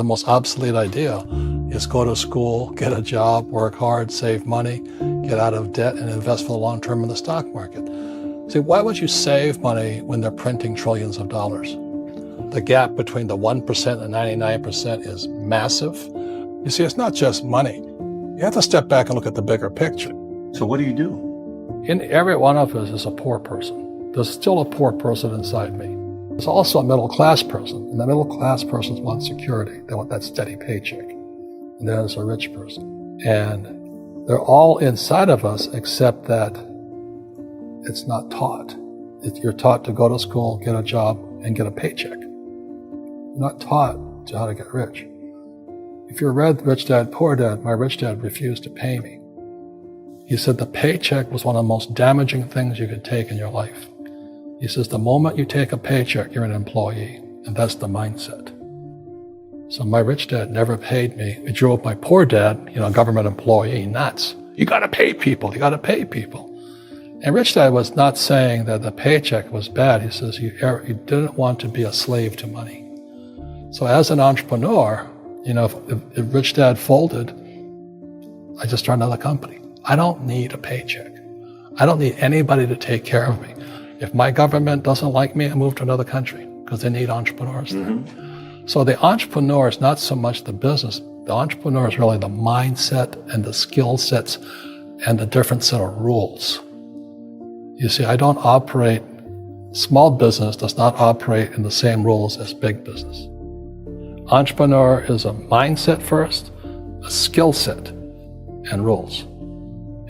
The most obsolete idea is go to school, get a job, work hard, save money, get out of debt, and invest for the long term in the stock market. See, why would you save money when they're printing trillions of dollars? The gap between the 1% and 99% is massive. You see, it's not just money. You have to step back and look at the bigger picture. So what do you do? In every one of us is a poor person. There's still a poor person inside me. There's also a middle-class person, and the middle-class persons want security. They want that steady paycheck. And then there's a rich person. And they're all inside of us, except that it's not taught. You're taught to go to school, get a job, and get a paycheck. You're not taught to how to get rich. If you read Rich Dad, Poor Dad, my rich dad refused to pay me. He said the paycheck was one of the most damaging things you could take in your life. He says, the moment you take a paycheck, you're an employee, and that's the mindset. So my rich dad never paid me. It drove my poor dad, government employee, nuts. You gotta pay people, you gotta pay people. And rich dad was not saying that the paycheck was bad. He says, you didn't want to be a slave to money. So as an entrepreneur, if rich dad folded, I just started another company. I don't need a paycheck. I don't need anybody to take care of me. If my government doesn't like me, I move to another country because they need entrepreneurs there. So the entrepreneur is not so much the business. The entrepreneur is really the mindset and the skill sets and the different set of rules. You see, small business does not operate in the same rules as big business. Entrepreneur is a mindset first, a skill set, and rules.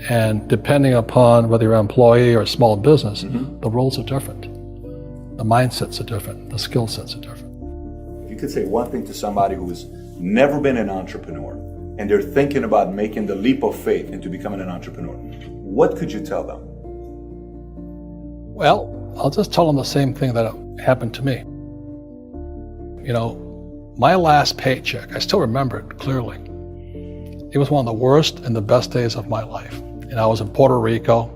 And depending upon whether you're an employee or a small business, the rules are different. The mindsets are different. The skill sets are different. If you could say one thing to somebody who's never been an entrepreneur and they're thinking about making the leap of faith into becoming an entrepreneur, what could you tell them? Well, I'll just tell them the same thing that happened to me. My last paycheck, I still remember it clearly. It was one of the worst and the best days of my life. And I was in Puerto Rico.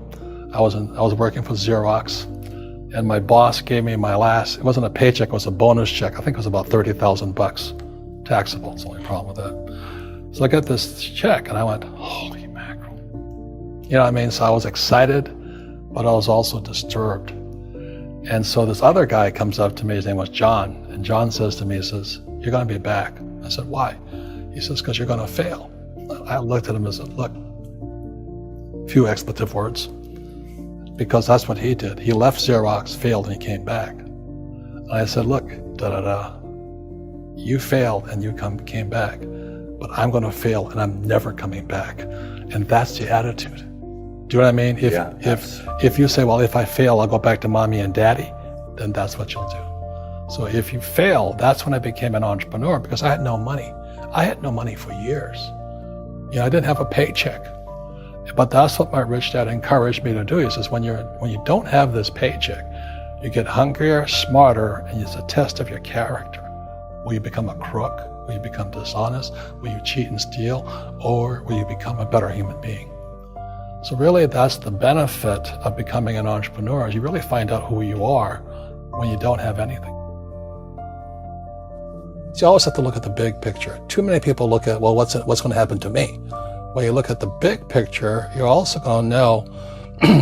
I was working for Xerox, and my boss gave me it wasn't a paycheck, it was a bonus check. I think it was about $30,000, taxable. It's the only problem with that. So I got this check and I went, holy mackerel. So I was excited, but I was also disturbed. And so this other guy comes up to me, his name was John, and John says to me, he says, you're gonna be back. I said, why? He says, because you're gonna fail. I looked at him and said, look, few expletive words, because that's what he did. He left Xerox, failed, and he came back. And I said, look, you failed and you came back, but I'm going to fail and I'm never coming back. And that's the attitude. Do you know what I mean? If you say, well, if I fail, I'll go back to mommy and daddy, then that's what you'll do. So if you fail, that's when I became an entrepreneur, because I had no money. I had no money for years. I didn't have a paycheck. But that's what my rich dad encouraged me to do. He says, when you don't have this paycheck, you get hungrier, smarter, and it's a test of your character. Will you become a crook? Will you become dishonest? Will you cheat and steal? Or will you become a better human being? So really, that's the benefit of becoming an entrepreneur, is you really find out who you are when you don't have anything. So you always have to look at the big picture. Too many people look at, well, what's going to happen to me? When you look at the big picture, you're also going to know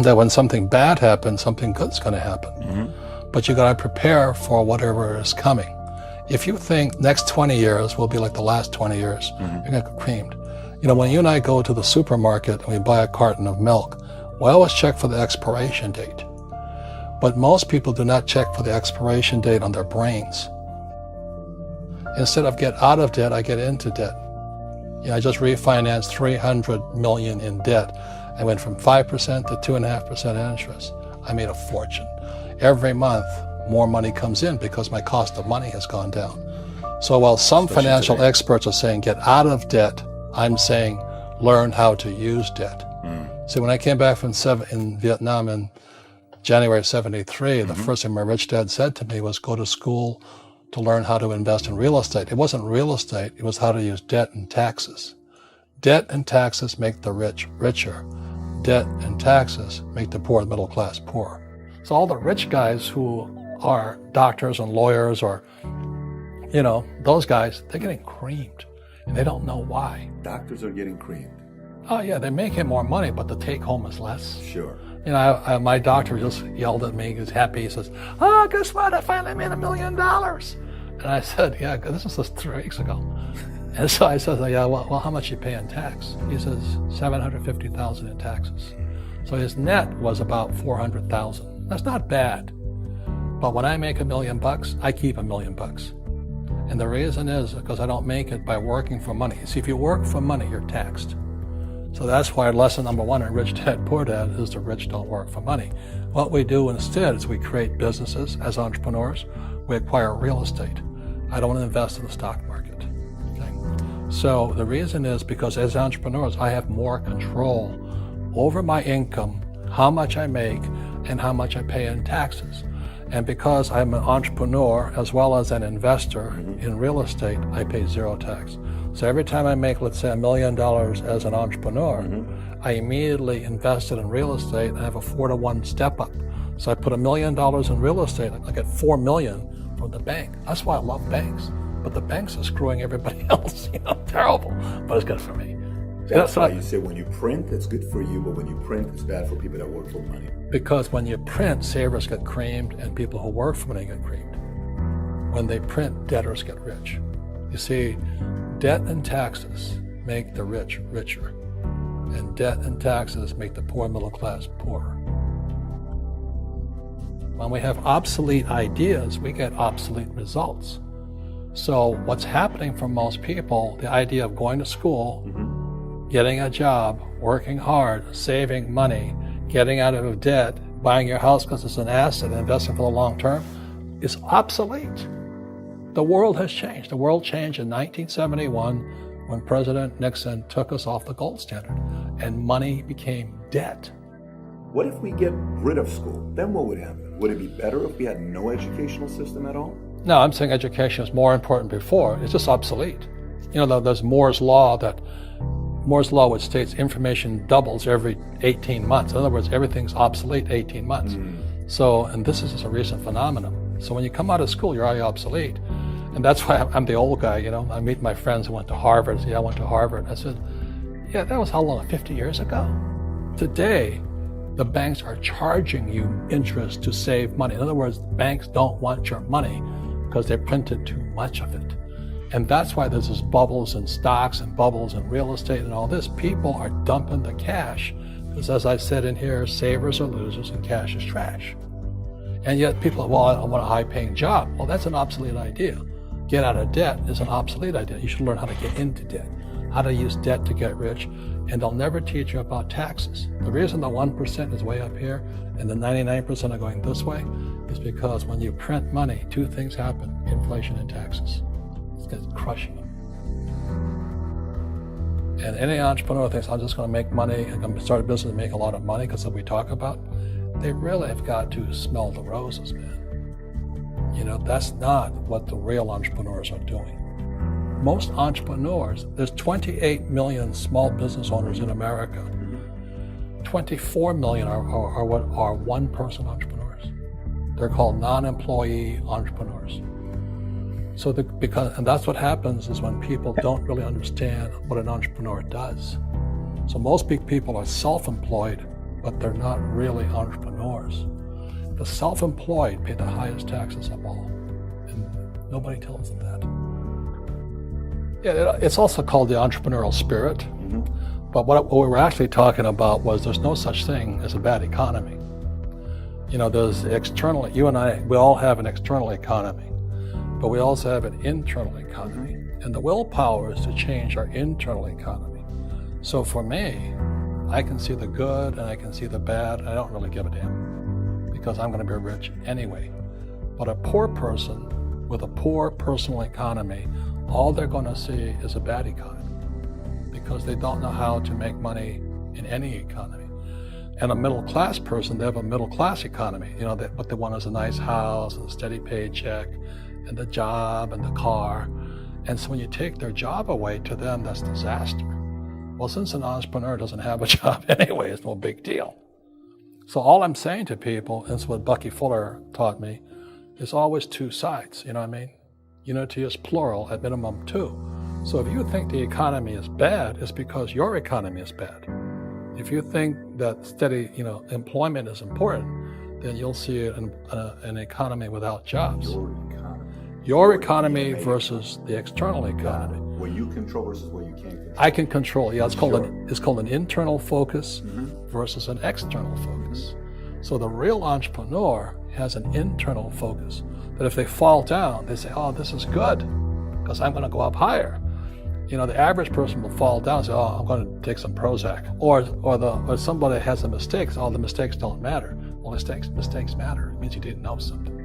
that when something bad happens, something good's going to happen. But you got to prepare for whatever is coming. If you think next 20 years will be like the last 20 years, you're going to get creamed. When you and I go to the supermarket and we buy a carton of milk, we always check for the expiration date. But most people do not check for the expiration date on their brains. Instead of get out of debt, I get into debt. I just refinanced $300 million in debt. I went from 5% to 2.5% interest. I made a fortune. Every month, more money comes in because my cost of money has gone down. So while some financial experts are saying get out of debt, I'm saying learn how to use debt. So when I came back from in Vietnam in January of '73, the first thing my rich dad said to me was go to school to learn how to invest in real estate. It wasn't real estate, it was how to use debt and taxes. Debt and taxes make the rich richer. Debt and taxes make the poor, the middle class, poorer. So all the rich guys who are doctors and lawyers or those guys, they're getting creamed, and they don't know why. Doctors are getting creamed. Oh yeah, they're making more money, but the take home is less. Sure. My doctor just yelled at me. He was happy. He says, "Oh, guess what? I finally made $1 million." And I said, "Yeah, this was just 3 weeks ago." And so I said, "Yeah, well, how much you pay in tax?" He says, $750,000 in taxes. So his net was about $400,000. That's not bad. But when I make $1 million, I keep $1 million. And the reason is because I don't make it by working for money. See, if you work for money, you're taxed. So that's why lesson number 1 in Rich Dad, Poor Dad is the rich don't work for money. What we do instead is we create businesses as entrepreneurs. We acquire real estate. I don't invest in the stock market. Okay? So the reason is because as entrepreneurs, I have more control over my income, how much I make, and how much I pay in taxes. And because I'm an entrepreneur as well as an investor in real estate, I pay 0 tax. So every time I make, let's say, $1 million as an entrepreneur, I immediately invested in real estate and have a 4-to-1 step up. So I put $1 million in real estate, I get $4 million from the bank. That's why I love banks. But the banks are screwing everybody else, terrible, but it's good for me. That's why you say when you print, it's good for you, but when you print, it's bad for people that work for money. Because when you print, savers get creamed and people who work for money get creamed. When they print, debtors get rich. You see, debt and taxes make the rich richer, and debt and taxes make the poor middle class poorer. When we have obsolete ideas, we get obsolete results. So what's happening for most people, the idea of going to school, getting a job, working hard, saving money, getting out of debt, buying your house because it's an asset, investing for the long term, is obsolete. The world has changed. The world changed in 1971 when President Nixon took us off the gold standard and money became debt. What if we get rid of school? Then what would happen? Would it be better if we had no educational system at all? No, I'm saying education is more important before. It's just obsolete. There's Moore's Law which states information doubles every 18 months. In other words, everything's obsolete 18 months. So, and this is just a recent phenomenon. So when you come out of school, you're already obsolete. And that's why I'm the old guy, I meet my friends who went to Harvard. I went to Harvard. I said, yeah, that was how long, 50 years ago? Today, the banks are charging you interest to save money. In other words, banks don't want your money because they printed too much of it. And that's why there's this bubbles in stocks and bubbles in real estate and all this. People are dumping the cash because, as I said in here, savers are losers and cash is trash. And yet people, I want a high-paying job. Well, that's an obsolete idea. Get out of debt is an obsolete idea. You should learn how to get into debt, how to use debt to get rich, and they'll never teach you about taxes. The reason the 1% is way up here and the 99% are going this way is because when you print money, 2 things happen: inflation and taxes. It's crushing them. And any entrepreneur thinks, I'm just going to make money, I'm going to start a business and make a lot of money because of what we talk about. They really have got to smell the roses, man. That's not what the real entrepreneurs are doing. Most entrepreneurs, there's 28 million small business owners in America. 24 million are what are one-person entrepreneurs. They're called non-employee entrepreneurs. So and that's what happens is when people don't really understand what an entrepreneur does. So most big people are self-employed, but they're not really entrepreneurs. The self-employed pay the highest taxes of all, and nobody tells them that. Yeah, it's also called the entrepreneurial spirit, but what we were actually talking about was there's no such thing as a bad economy. There's external, you and I, we all have an external economy, but we also have an internal economy, and the willpower is to change our internal economy. So for me, I can see the good and I can see the bad, and I don't really give a damn because I'm going to be rich anyway. But a poor person with a poor personal economy, all they're going to see is a bad economy because they don't know how to make money in any economy. And a middle class person, they have a middle class economy. What they want is a nice house and a steady paycheck and the job and the car. And so when you take their job away, to them, that's disaster. Well, since an entrepreneur doesn't have a job anyway, it's no big deal. So all I'm saying to people, and it's what Bucky Fuller taught me, is always 2 sides, you know what I mean? Unity is plural, at minimum 2. So if you think the economy is bad, it's because your economy is bad. If you think that steady, employment is important, then you'll see an economy without jobs. Your economy versus the external economy. What you control versus what you can't control. I can control. Yeah, it's called an internal focus versus an external focus. So the real entrepreneur has an internal focus. That if they fall down, they say, "Oh, this is good, because I'm going to go up higher." The average person will fall down and say, "Oh, I'm going to take some Prozac," or somebody has a mistake. So, "Oh, the mistakes don't matter." Well, mistakes matter. It means you didn't know something.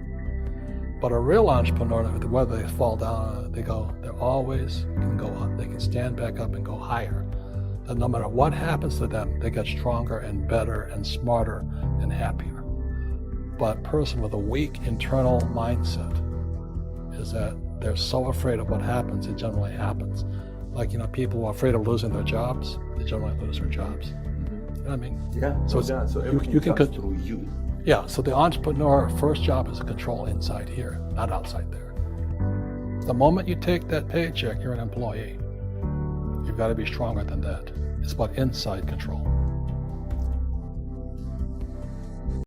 But a real entrepreneur, whether they fall down, they always can go up. They can stand back up and go higher. And no matter what happens to them, they get stronger and better and smarter and happier. But a person with a weak internal mindset is that they're so afraid of what happens, it generally happens. Like, people who are afraid of losing their jobs, they generally lose their jobs. You know what I mean? Yeah. So everything you can comes through you. Yeah, so the entrepreneur first job is to control inside here, not outside there. The moment you take that paycheck, you're an employee. You've got to be stronger than that. It's about inside control.